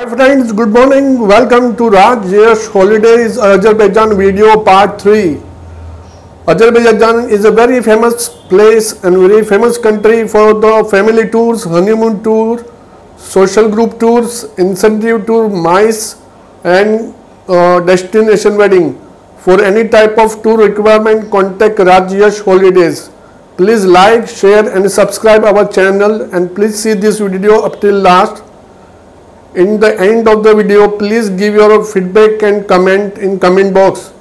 Friends, good morning. Welcome to Raj Yash Holidays Azerbaijan video part 3. Azerbaijan is a very famous place and very famous country for the family tours, honeymoon tour, social group tours, incentive tour, MICE and destination wedding. For any type of tour requirement, contact Raj Yash Holidays. Please like, share and subscribe our channel, and please see this video up till last. In the end of the video, please give your feedback and comment in comment box.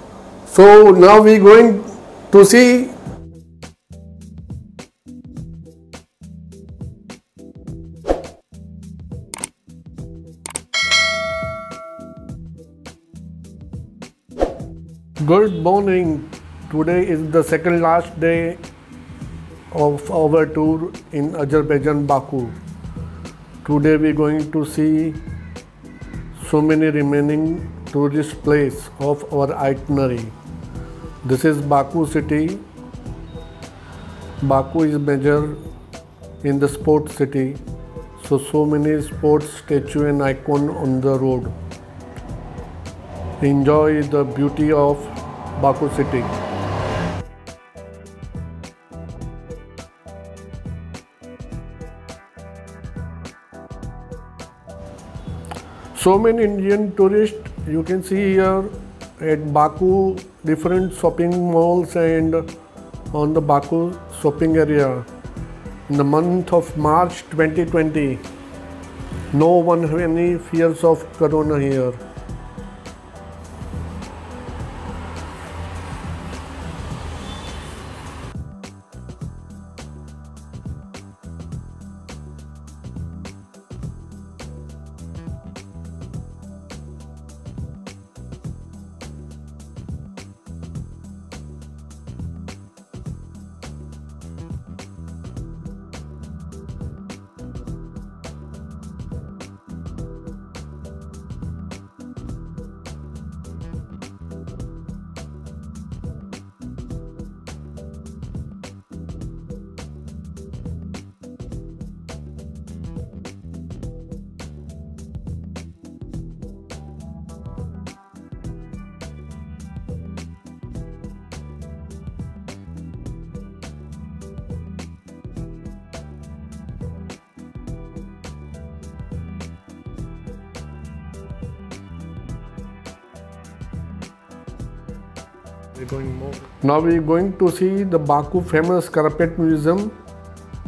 So now we going to see good morning. Today is the second last day of our tour in Azerbaijan, Baku. Today we are going to see so many remaining tourist places of our itinerary. This is Baku city. Baku is major in the sports city. So many sports statue and icon on the road. Enjoy the beauty of Baku city. So many Indian tourists you can see here at Baku, different shopping malls and on the Baku shopping area. In the month of March 2020, no one have any fears of corona here. Now we are going to see the Baku famous carpet museum.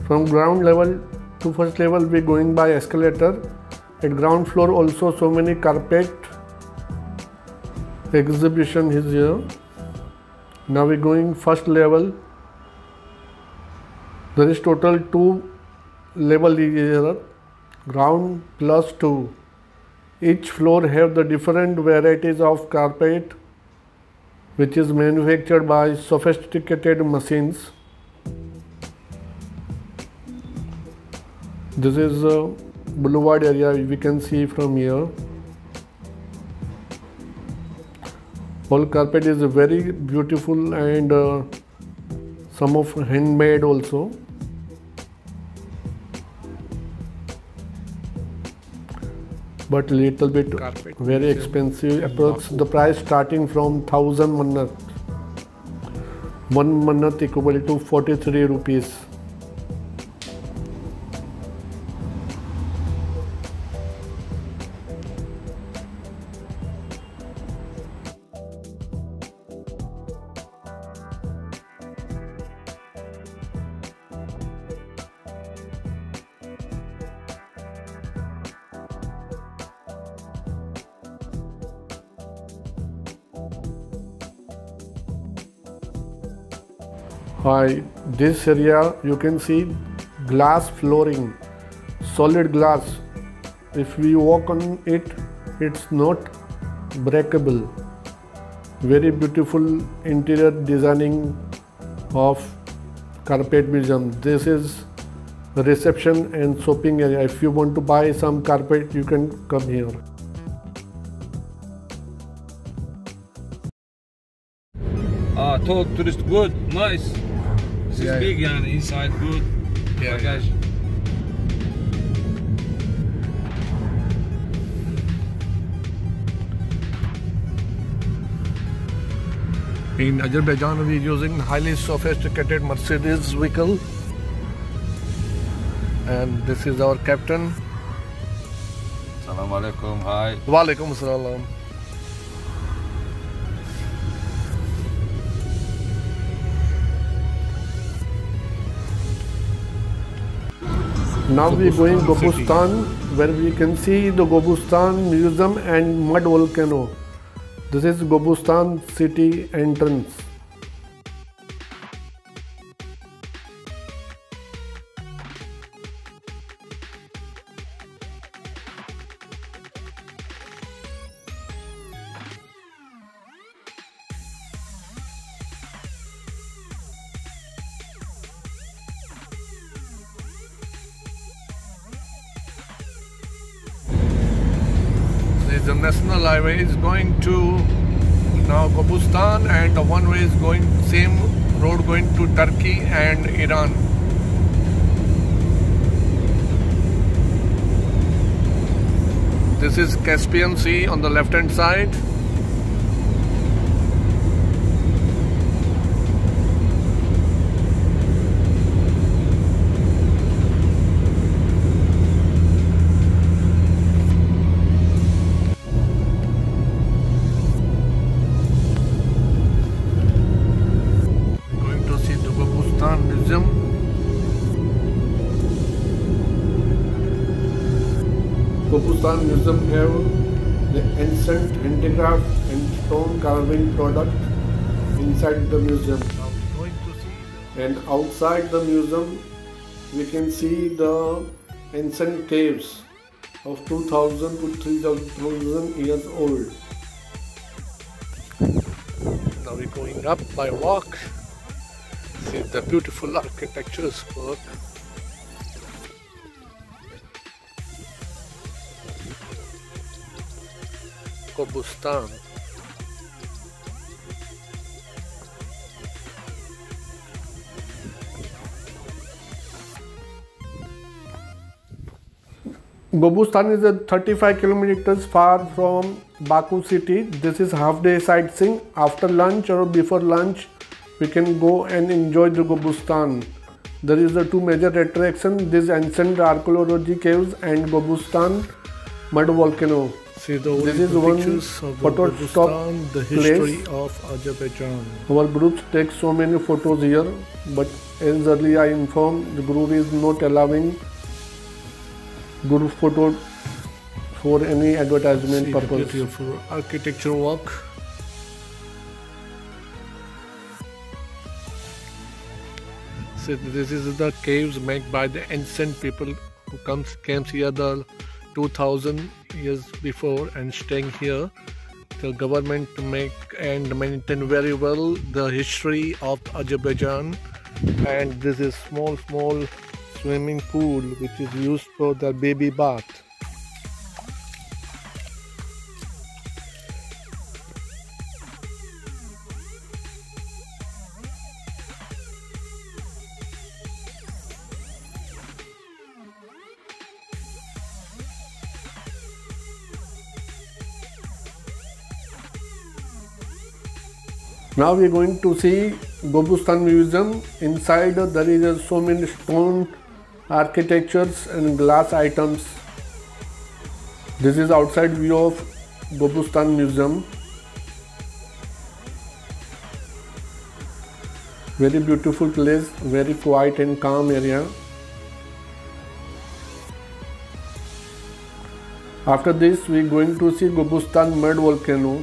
From ground level to first level we are going by escalator. At ground floor also so many carpet exhibition is here. Now we are going first level. There is total 2 level here, ground plus 2. Each floor have the different varieties of carpet which is manufactured by sophisticated machines. This is a boulevard area we can see from here. All carpet is very beautiful and some of handmade also. But little bit very expensive. Approx the price starting from 1000 mannat. 1 mannat equal to 43 rupees. Hi, this area you can see glass flooring, solid glass. If we walk on it, it's not breakable. Very beautiful interior designing of carpet museum. This is reception and shopping area. If you want to buy some carpet, you can come here. Tourist good, nice. This is big and inside good. Bagage. In Azerbaijan, we are using highly sophisticated Mercedes vehicle, and this is our captain. Assalamu alaikum. Hi. Walaikum assalam. Now we are going Gobustan, where we can see the Gobustan Museum and mud volcano. This is Gobustan city entrance. The national highway is going to now Gobustan, and the one way is going same road going to Turkey and Iran. This is Caspian Sea on the left hand side. Museum. Gobustan Museum have the ancient handicraft and stone carving product inside the museum. And outside the museum we can see the ancient caves of 2000 to 3000 years old. Now we're going up by walk. See the beautiful architecture's work. Gobustan. Gobustan is 35 kilometers far from Baku city. This is half-day sightseeing. After lunch or before lunch, we can go and enjoy the Gobustan. There is two major attractions: this ancient archaeology caves and Gobustan mud volcano. See this is one photo stop the history of Azerbaijan. Our group takes so many photos here, but as earlier I informed, the group is not allowing group photo for any advertisement purpose. Beautiful architectural work. See, this is the caves made by the ancient people who came here the 2000 years before and staying here. The government to make and maintain very well the history of Azerbaijan. And this is small swimming pool which is used for the baby bath. Now we are going to see Gobustan Museum. Inside there is so many stone architectures and glass items. This is outside view of Gobustan Museum. Very beautiful place, very quiet and calm area. After this we are going to see Gobustan mud volcano.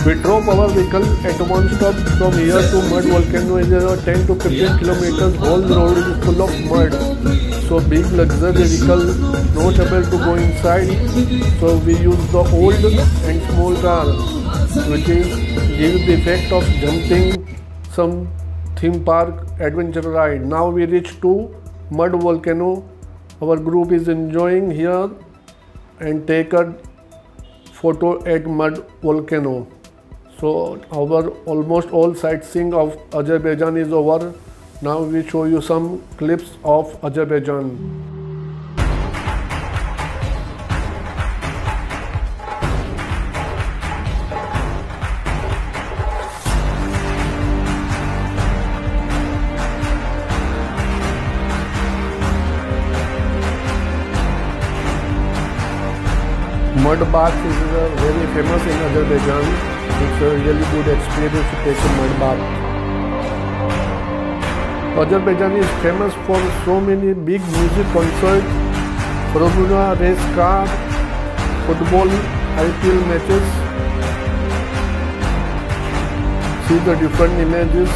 We drove our vehicle at one stop from here to mud volcano. Is 10 to 15 kilometers. Whole road is full of mud. So big luxury vehicle not able to go inside. So we use the old and small car, which is gives the effect of jumping some theme park adventure ride. Now we reach to mud volcano. Our group is enjoying here and take a photo at mud volcano. So our almost all sightseeing of Azerbaijan is over. Now we show you some clips of Azerbaijan. Mud bath is very famous in Azerbaijan. It's a really good experience to take a mud bath. Azerbaijan is famous for so many big music concerts, Formula race car, football IPL matches. See the different images.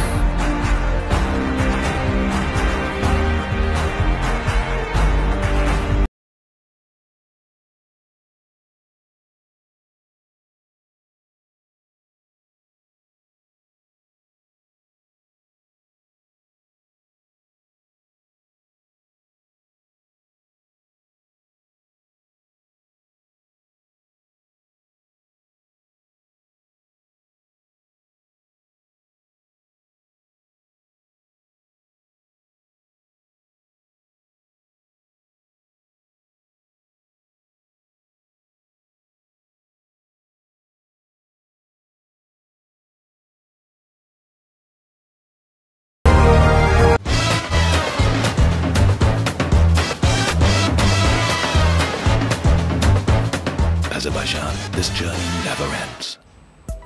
Azerbaijan, this journey never ends.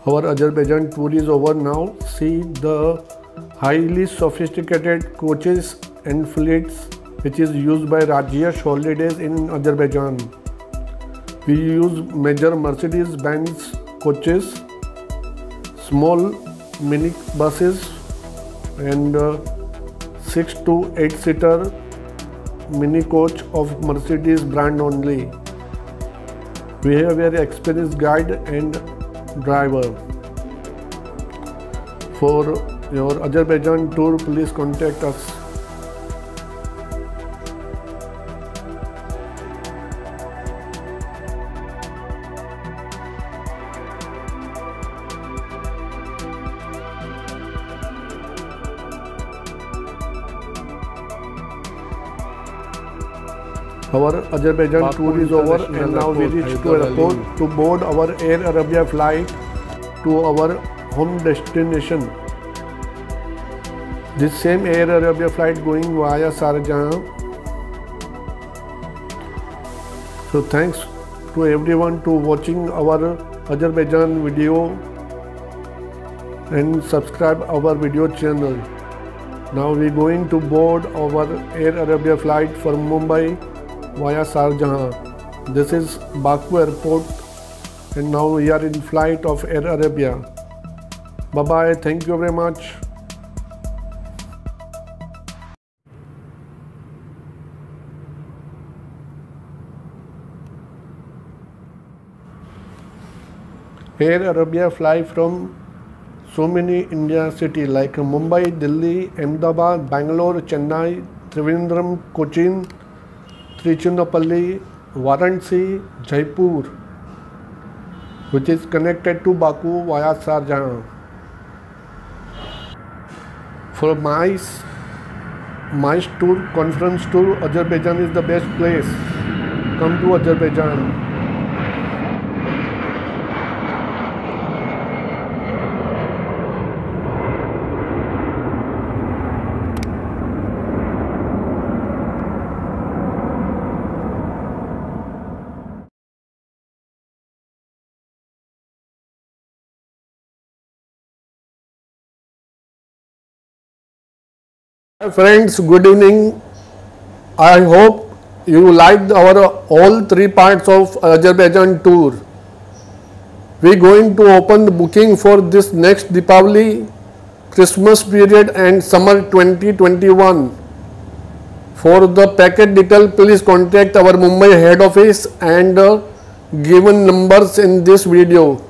Our Azerbaijan tour is over now. See the highly sophisticated coaches and fleets which is used by Rajesh Holidays in Azerbaijan. We use major Mercedes-Benz coaches, small mini buses and 6 to 8 seater mini coach of Mercedes brand only. We have a very experienced guide and driver. For your Azerbaijan tour, please contact us. Our Azerbaijan tour is over and now we reach to airport to board our Air Arabia flight to our home destination. This same Air Arabia flight going via Sharjah. So thanks to everyone to watching our Azerbaijan video and subscribe our video channel. Now we going to board our Air Arabia flight for Mumbai via Sharjah. This is Baku airport and now we are in flight of Air Arabia. Bye bye. Thank you very much. Air Arabia fly from so many India cities like Mumbai, Delhi, Ahmedabad, Bangalore, Chennai, Trivandrum, Cochin, Tiruchirappalli, Varanasi, Jaipur, which is connected to Baku via Sharjah. For MICE tour, conference tour, Azerbaijan is the best place. Come to Azerbaijan. Friends, good evening. I hope you liked our all 3 parts of Azerbaijan tour. We going to open the booking for this next Deepavali, Christmas period and summer 2021. For the package detail, please contact our Mumbai head office and given numbers in this video.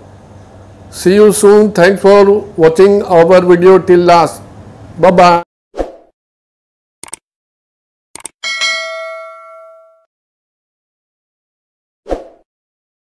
See you soon. Thanks for watching our video till last. Bye bye.